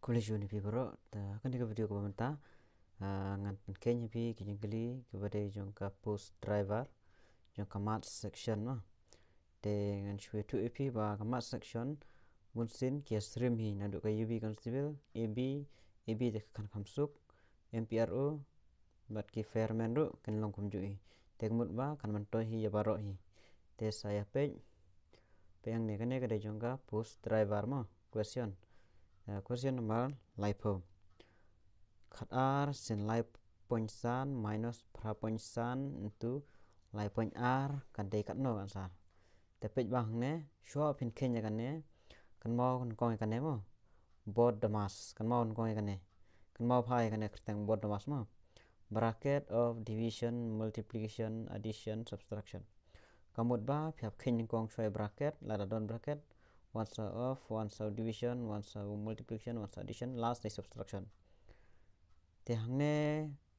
College ni pi bro ta kan ke video ko menta ngan kenya pi kijingli kepada jong ka post driver jong ka mat section no te ngan shwe tu pi ba ka mat section munsin kia stream hi nadu ka UB constable AB de kan kamsuk MPRO bat ki fairman ru kan long kum jui te mut ba kan man to hi ya baro hi te saya pe yang ne kan ke de jong ka post driver mo question number life khat r sin life point san minus pra point san into life point r kan de kat no kan sa te pej bang ne show pin kenya kan ne kan mau kan kong kan ne mo board the mass kan mau kong kan ne kan mau phai kan ne tang board the mass mo bracket of division multiplication addition subtraction kamut ba phap khen kong shoi bracket la da don bracket one side of one side division one side multiplication one side addition last day subtraction te hangne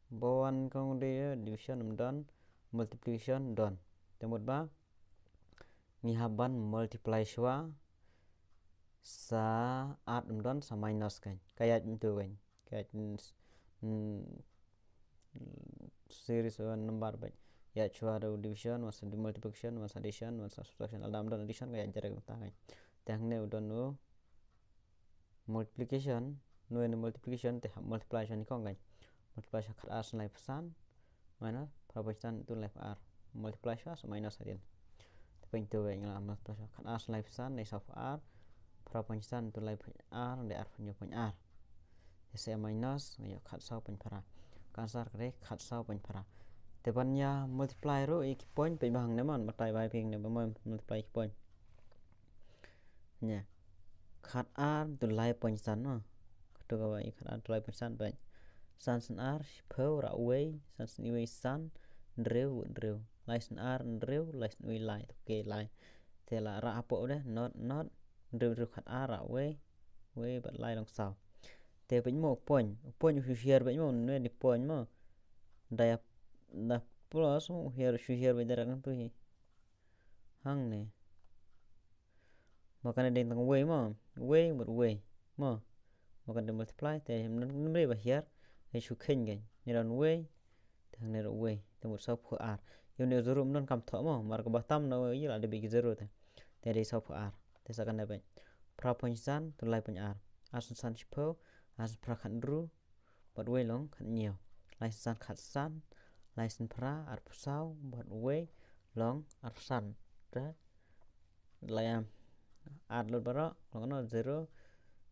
bon kong de division done multiplication done te mut ba ni haban multiply shwa sa add done sa minus kan kaya itu kan kaya series number baik ya chua do division was multiplication was addition was subtraction aldam don addition kaya jare ta kan tang ne udon no multiplication no en multiplication te multiplication ni kong kan multiplication khat as life san minus proportion to life r multiplication so minus adin te pen to en la multiplication khat as life san ne of r proportion to life r de r punyo point r te se minus ne khat sau pen para kansar kre khat sau pen para te banya multiply ro ik point pe bang ne mon matai bai ping ne ba multiply ik point nya khat r to life point san no to ga bai khat r to life point san bai san san r po ra way san san way san reu lai san r reu lai san way lai okay lai te la ra apo de not reu khat r ra way but lai long sau te pin mo point share bai mo ne di point mo da plus mo share bai da kan tu hi hang ne makan ada tang way mo way mo makan de multiply te number ba here he shu khen gen ni ron way thang ne ro way te một sau phu r yo ne zero non kam tho mo mar ko batam no yi la de bi zero te de sau phu r te sa kan de ba pra point san to lai point r as san chipo as pra khan ru but way long khan nhiều lai san khat san lai san pra ar sau but way long ar san te lai am add lot baro long no zero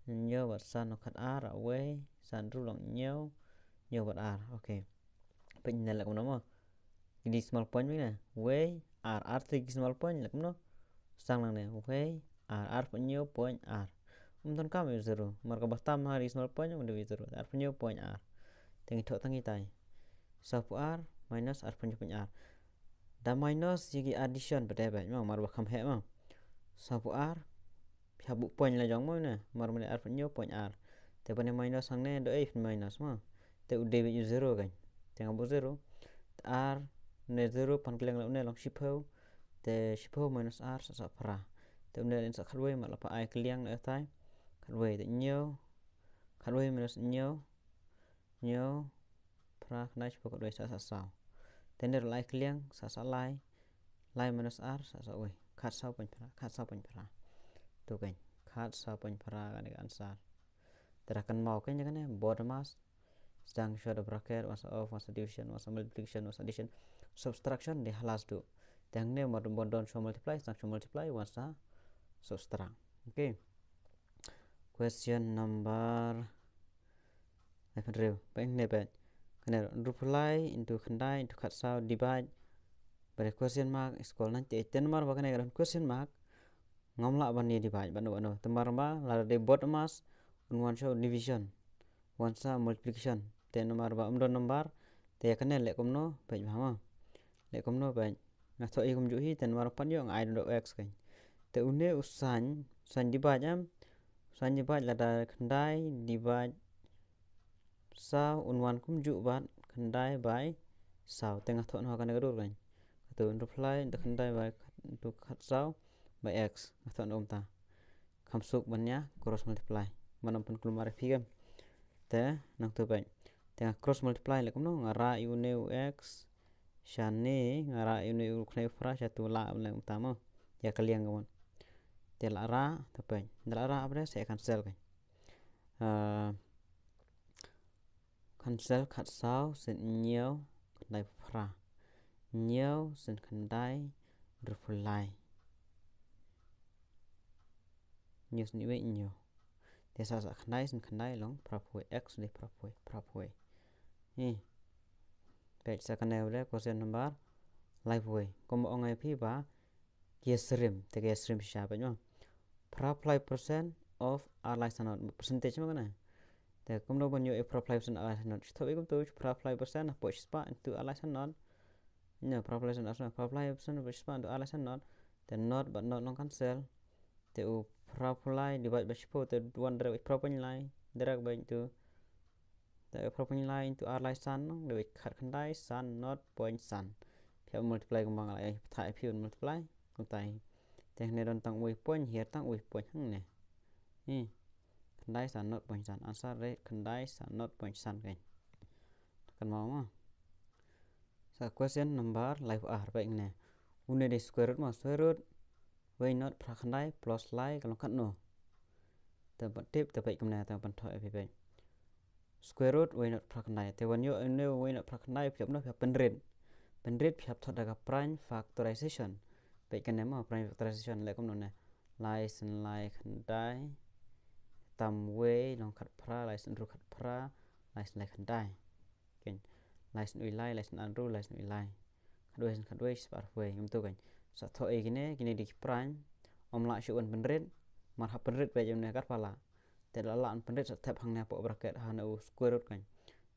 nhiều vật san nó khat r ở way san ru long nhiều vật r okay pin này là cũng nó mà small point nè way r small point là cũng nó sang lang này way r nhiều point r thon kam zero mar ka batam hari small point udah zero r nhiều point r tengi thok tangi tai sau r minus r punya point r da minus jadi addition pada ba mar ba kham he ma sau r phia bu point là giống mới nè mar mane r nhiều point r te bane minus sang ne do minus ma te udah be zero kan te ngabu zero r ne zero pan keleng la ne long shipo te shipo minus r sa pra te ne sa khalwe ma la pa ai keleng na tai khalwe te khalwe minus nhiều pra khnai shipo ko sa sao te ne lai keleng sa lai minus r sa we khat sau pen pra tu kan khat sau pen pra kan answer terakan mau kan ne board mass sang short bracket was of was division was multiplication was addition subtraction di halas do tang ne mod bondon so multiply sang so multiply was subtract okay question number 500 pen ne pen kan reply into khandai into khat sau divide by question mark school nan te ten mar ba kan question mark ngomla bani divide bano temar ba la de board mass one show division one sa multiplication te nomor ba umdon number te kan le komno pe ma le komno pe na tho i kum ju hi te nomor pan yo ai do x kan te une usan divide am san divide la da khandai divide sa one kum ju bat khandai by sao te nga tho no kan ga dur kan to reply the khandai by to khat sao by x nga tho nom ta khamsuk ban ya cross multiply mana pun keluar game te nang tu baik te cross multiply le kumno ngara une x shane ngara une ukne fra satu la le utama ya kalian kawan te la ra te baik la ra apa saya cancel kan cancel kat sau sen nhiều lại fra nhiều sen khandai reply nhiều sen iwe nhiều te sa khandai sen khandai long propoi x le propoi ni baik sa kanel le question number live way como ongai phi ba gesrim te gesrim sha ba no proply percent of our license percentage ma kana te como no bonyo e proply percent our license to ikum to proply percent po spa into our license no proply percent of spa into our license te not but not long cancel te u proply divide by spo te one direct proply line direct by into the proply line into our license no de khat khandai san not point san phia multiply kembang lại thai phia multiply công tai te ne don tang ui point here tang ui point hang ne ni khandai san not point san answer re khandai san not point san kai kan mau ma sa question number life r baik ne une de square root ma square root way not pra khandai plus lai kalau khat no te tip te baik kemna te ban thoi baik square root way not pra khandai te wan yo ne way not pra khandai phia no phia penrit phia thot daga prime factorization baik kan ma prime factorization le kom no ne lai sen lai khandai tam way long khat pra lai sen ru khat pra lai sen lai khandai ken lai sen ui lai sen an ru lai sen ui lai khat way spar way ngam to kan sa tho e kine di prime om la shu on penrit mar ha penrit pe jam ne kat pala te la an penrit sa thep hang ne po bracket ha no square root kan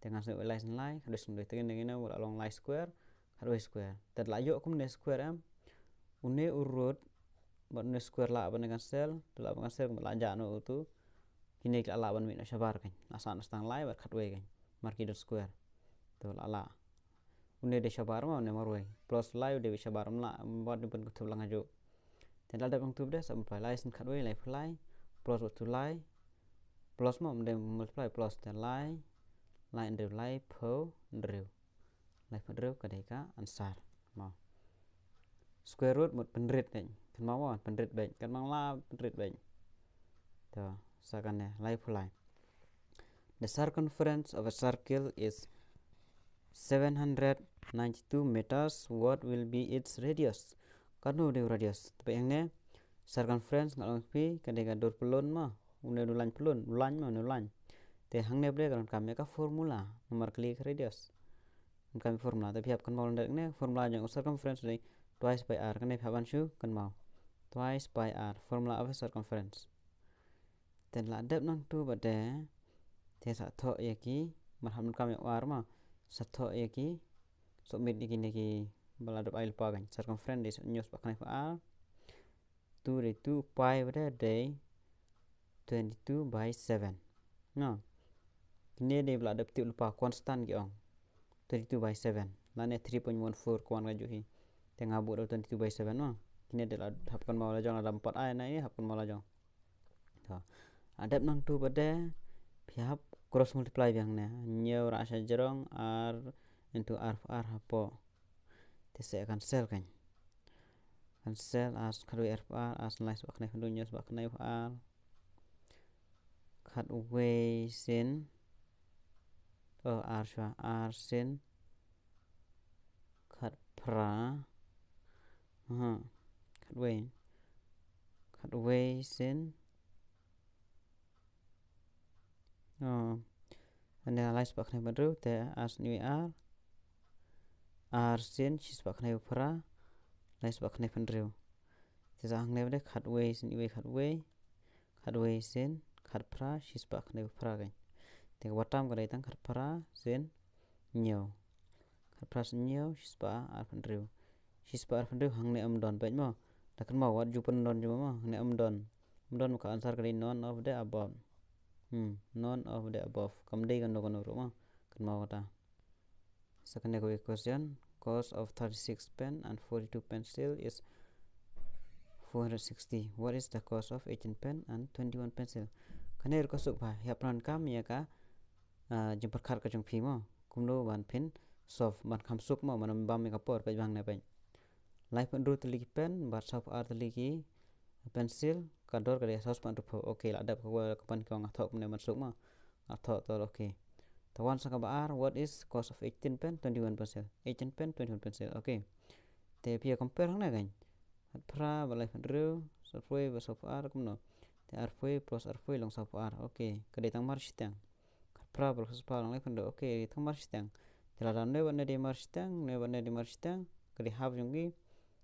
dengan sen lai sen lai khat sen de te ne wala long lai square khat way square te la yo kum ne square am une urut ban ne square la ban cancel la ban cancel la ja no tu kini la ban mi na sabar kan asan stang lai bat khat way kan mar ki dot square to la une de sabar ma ne mar way plus lai de sabar la bat ni pun ku tu lang ajo te la da bang tu de sa multiply sen khat way lai fly plus to lai plus ma de multiply plus te lai de lai po drill lai po drill ka de ka answer ma square root một penrit này kan mau penrit baik kan mang la penrit baik to sakan ne lai pulai the circumference of a circle is 792 meters what will be its radius kan no de radius tapi yang ne circumference ngalong pi kan de ga dor pelon ma une do lan pelon lan ma no lan te hang ne bre kan kam ka formula nomor klik radius kan formula tapi hab kan mau ne formula yang circumference ni twice by r kan ne phaban shu kan mau twice by r formula of circumference ten la dep nang tu ba de te sa tho ye ki mar ham kam ya war ma sa tho ye ki so mit ni ki bala dep ail pa kan circumference is news pa kan r 2 de 2 pi ba de 22 by 7 no kini de bala dep ti lupa constant ki ong 22 by 7 la ne 3.14 kwan ga ju hi tengah buat 22 by 7 no kini adalah hapkan mau lajong ada 4 ai na ini hapkan mau lajong to adap nang tu bade pihap cross multiply yang ne nyau ra sa jerong r into r hapo te se cancel kan cancel as khadu r as lai sebab kena khadu nyau sebab kena r khat way sin r sin khat pra cut away sin analyze bak ne badru te as new r sin chis bak ne pra nice bak ne pandru te sang ne de cut away sin cut away sin cut pra chis bak ne pra gan te watam ga tang cut pra sin new cut pra sin new chis ba ar pandru chis ba ar pandru hang ne am don baik mo takkan mau wat jupan don cuma mah ne don muka answer kali none of the above none of the above kamdei kan dokan rumah kan mau kata second question cost of 36 pen and 42 pencil is 460 what is the cost of 18 pen and 21 pencil kaner ko suk ba ya pran kam ya ka jumper khar ka jung phi mo kumno ban phin sof ban kham suk mo man bam ka por pe bang ne pen lai pen ru tli pen bar sof ar tli ki pencil kador ka sos pan ru okay la dap ko pan ko ngathok ne man suk mo ngathok to okay tawan sang ka ar what is cos of 18 pen 21%, 18 pen 21%, okay te pia compare hang na gain pra balai pen ru so foi ba sof ar kumno te ar foi plus ar foi long sof ar okay ka de tang mar stang pra bal khas pa lang lai pen do okay tang mar stang te la ne ban ne de mar stang ne ban ne de mar stang ka de have jung gi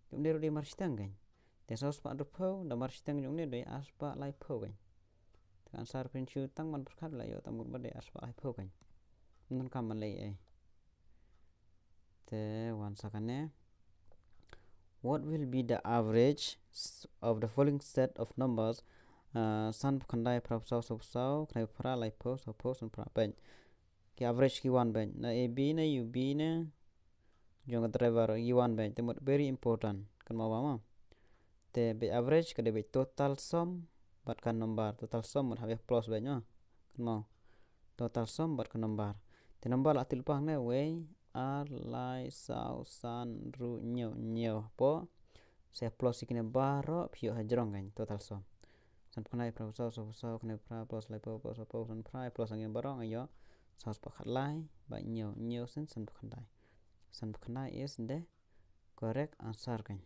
jung ne ro de mar stang gain te sos pa ru pho da mar stang jung ne de as pa lai pho gain te ansar pen chu tang man khat la yo tamut ba de as pa lai pho gain non kam man lai e te wan sakane what will be the average of the following set of numbers san khandai prap sau knai phra lai pho so pho san phra pen ki average ki one ben na ab na ub na jong driver y one ben te very important kan ma ma te be average ka de be total sum bat kan number total sum have plus ben no kan ma total sum bat kan number te number la til pang ne we ar lai sau san ru nyo po se plus ikine baro phio ha jrong gan total sum san phnai pra so kne pra plus lai po san phrai plus ang barong ayo sa pa khat lai ba nyo san khandai is the correct answer kan